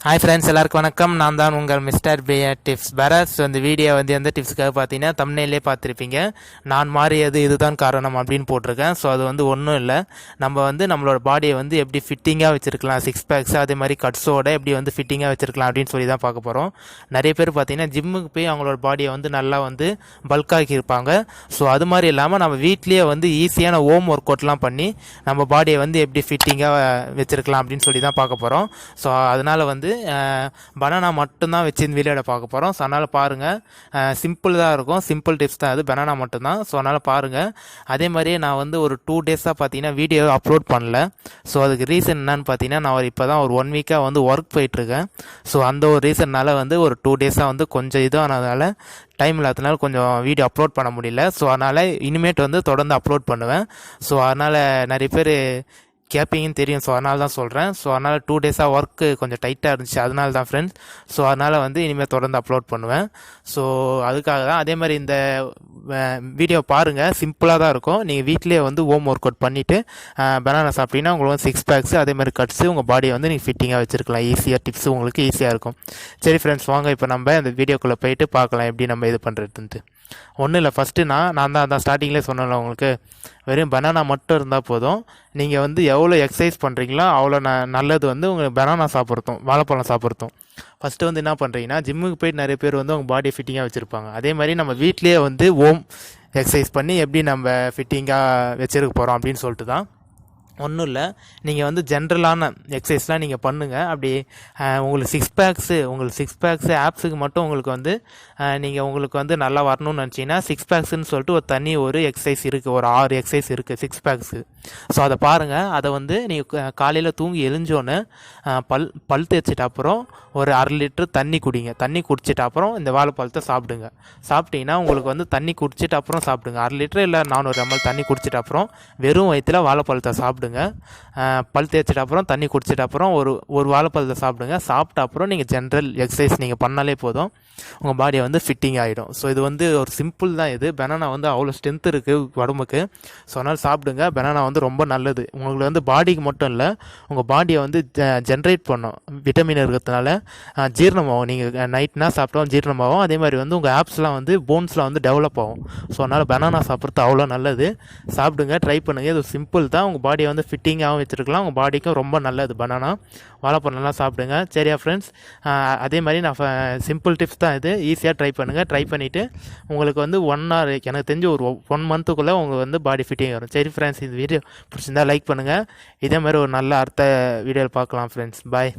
Hi friends, எல்லாருக்கும் வணக்கம். நான் தான் உங்கள் மிஸ்டர் டிப்ஸ் பரஸ். இந்த வீடியோ எந்த டிப்ஸுக்காக பார்த்தீங்கன்னா தம்ப்நெயிலே பார்த்துருப்பீங்க. நான் மாறியது இதுதான் காரணம் அப்படின்னு போட்டிருக்கேன். ஸோ அது ஒன்றும் இல்லை. நம்மளோட பாடியை எப்படி ஃபிட்டிங்காக வச்சுருக்கலாம், சிக்ஸ் பேக்ஸ் அதே மாதிரி கட்ஸோட எப்படி ஃபிட்டிங்காக வச்சுருக்கலாம் அப்படின்னு சொல்லி தான் பார்க்க போகிறோம். நிறைய பேர் பார்த்தீங்கன்னா ஜிம்முக்கு போய் அவங்களோட பாடியை நல்லா பல்காகி இருப்பாங்க. ஸோ அது மாதிரி இல்லாமல் நம்ம வீட்லேயே ஈஸியான ஹோம் ஒர்க் அவுட்லாம் பண்ணி நம்ம பாடியை எப்படி ஃபிட்டிங்காக வச்சுருக்கலாம் அப்படின்னு சொல்லி தான் பார்க்க போகிறோம். ஸோ அதனால் பனானா மட்டும்தான் வச்சு இந்த வீடியோட பார்க்க போகிறோம். ஸோ அதனால் பாருங்கள், சிம்பிள் தான் இருக்கும், சிம்பிள் டிப்ஸ் தான். அது பனானா மட்டும்தான். ஸோ அதனால் பாருங்கள். அதே மாதிரியே நான் ஒரு 2 டேஸாக பார்த்தீங்கன்னா வீடியோ அப்லோட் பண்ணல. ஸோ அதுக்கு ரீசன் என்னன்னு பார்த்தீங்கன்னா, நான் இப்போ தான் ஒரு 1 வீக்காக ஒர்க் போயிட்டுருக்கேன். ஸோ அந்த ஒரு ரீசன்னால் ஒரு 2 டேஸாக கொஞ்சம் இதானதால் டைம் இல்லாததுனால கொஞ்சம் வீடியோ அப்லோட் பண்ண முடியல. ஸோ அதனால் இனிமேட்டு தொடர்ந்து அப்லோட் பண்ணுவேன். ஸோ அதனால் நிறைய பேர் கேட்பீங்கன்னு தெரியும். ஸோ அதனால தான் சொல்கிறேன். ஸோ அதனால் 2 டேஸாக ஒர்க்கு கொஞ்சம் டைட்டாக இருந்துச்சு. அதனால தான் ஃப்ரெண்ட்ஸ். ஸோ அதனால் இனிமேல் தொடர்ந்து அப்லோட் பண்ணுவேன். ஸோ அதுக்காக தான். அதே மாதிரி இந்த வீடியோ பாருங்கள், சிம்பிளாக தான் இருக்கும். நீங்கள் வீட்டிலே ஹோம் ஒர்க் அவுட் பண்ணிவிட்டு பனானா சாப்பிட்டீங்கன்னா உங்களுக்கு சிக்ஸ் பேக்ஸ் அதே மாதிரி கட்ஸு உங்கள் பாடியை நீங்கள் ஃபிட்டிங்காக வச்சுருக்கலாம். ஈஸியாக டிப்ஸு உங்களுக்கு ஈஸியாக இருக்கும். சரி ஃப்ரெண்ட்ஸ், வாங்க இப்போ நம்ம இந்த வீடியோக்குள்ளே போயிட்டு பார்க்கலாம் எப்படி நம்ம இது பண்ணுறதுன்ட்டு. ஒன்றும் இல்லை, ஃபஸ்ட்டு நான் தான் ஸ்டார்டிங்லேயே சொன்னேன்ல உங்களுக்கு, வெறும் பனானா மட்டும் இருந்தால் போதும். நீங்கள் எவ்வளோ எக்ஸசைஸ் பண்ணுறீங்களோ அவ்வளோ நல்லது உங்களுக்கு பனானா சாப்பிட்றதும் வாழைப்பழம் சாப்பிட்றதும். ஃபஸ்ட்டு என்ன பண்ணுறீங்கன்னா, ஜிம்முக்கு போயிட்டு நிறைய பேர் உங்கள் பாடியை ஃபிட்டிங்காக வச்சுருப்பாங்க. அதே மாதிரி நம்ம வீட்லேயே ஹோம் எக்ஸசைஸ் பண்ணி எப்படி நம்ம ஃபிட்டிங்காக வச்சுருக்க போகிறோம் அப்படின்னு சொல்லிட்டு தான். ஒன்றும் இல்லை, நீங்கள் ஜென்ரலான எக்ஸசைஸ்லாம் நீங்கள் பண்ணுங்கள். அப்படி உங்களுக்கு சிக்ஸ் பேக்ஸு ஆப்ஸுக்கு மட்டும் உங்களுக்கு நீங்கள் உங்களுக்கு நல்லா வரணும்னு நினச்சிங்கன்னா சிக்ஸ் பேக்ஸுன்னு சொல்லிட்டு ஒரு எக்ஸசைஸ் இருக்குது, ஒரு 6 எக்ஸசைஸ் இருக்குது சிக்ஸ் பேக்ஸு. ஸோ அதை பாருங்கள். அதை நீங்கள் காலையில் தூங்கி எழுஞ்சோன்னு பல் தேய்ச்சிட்டு அப்புறம் ஒரு 1/2 லிட்டர் தண்ணி குடிங்க. தண்ணி குடிச்சிட்டு அப்புறம் இந்த வாழைப்பழத்தை சாப்பிடுங்க. சாப்பிட்டீங்கன்னா உங்களுக்கு தண்ணி குடிச்சிட்டு அப்புறம் சாப்பிடுங்க. 1/2 லிட்டர் இல்லை 400 ml தண்ணி குடிச்சிட்டு அப்புறம் வெறும் வயிற்றில் வாழைப்பழத்தை சாப்பிடுங்க. பல் தேய்ச்சிட்டு அப்புறம் தண்ணி குடிச்சிட்டு அப்புறம் ஒரு வாழைப்பழத்தை சாப்பிடுங்க. சாப்பிட்ட அப்புறம் நீங்கள் ஜென்ரல் எக்ஸசைஸ் நீங்கள் பண்ணாலே போதும், உங்கள் பாடியை ஃபிட்டிங் ஆகிடும். ஸோ இது ஒரு சிம்பிள் தான். இது பனானா அவ்வளோ ஸ்ட்ரென்த் இருக்குது உடம்புக்கு. ஸோ அதனால் சாப்பிடுங்க. பனானா ரொம்ப நல்லது உங்களுக்கு பாடிக்கு மட்டும் இல்லை, உங்கள் பாடியை ஜென்ரேட் பண்ணும். விட்டமின் இருக்கிறதுனால ஜீரணமாகும். நீங்கள் நைட்னா சாப்பிட்டோம் ஜீரணமாகும். அதே மாதிரி உங்கள் ஆப்ஸ்லாம் போன்ஸ்லாம் டெவலப் ஆகும். ஸோ அதனால் பனானா சாப்பிட்றது அவ்வளோ நல்லது. சாப்பிடுங்க, ட்ரை பண்ணுங்கள். இது சிம்பிள் தான். உங்கள் பாடியை ஃபிட்டிங்காகவும் வச்சுருக்கலாம். உங்கள் பாடிக்கும் ரொம்ப நல்லது பனானா. வாழைப்பழம் நல்லா சாப்பிடுங்க. சரியா ஃப்ரெண்ட்ஸ்? அதே மாதிரி நான் சிம்பிள் டிப்ஸ் தான் இது. ஈஸியாக ட்ரை பண்ணுங்கள். ட்ரை பண்ணிவிட்டு உங்களுக்கு 1 hour, எனக்கு தெரிஞ்சு ஒரு 1 monthக்குள்ளே உங்கள் பாடி ஃபிட்டிங் வரும். சரி ஃப்ரெண்ட்ஸ், இந்த வீடியோ பிடிச்சிருந்தா லைக் பண்ணுங்கள். இதே மாதிரி ஒரு நல்ல அடுத்த வீடியோவில் பார்க்கலாம் ஃப்ரெண்ட்ஸ். பாய்.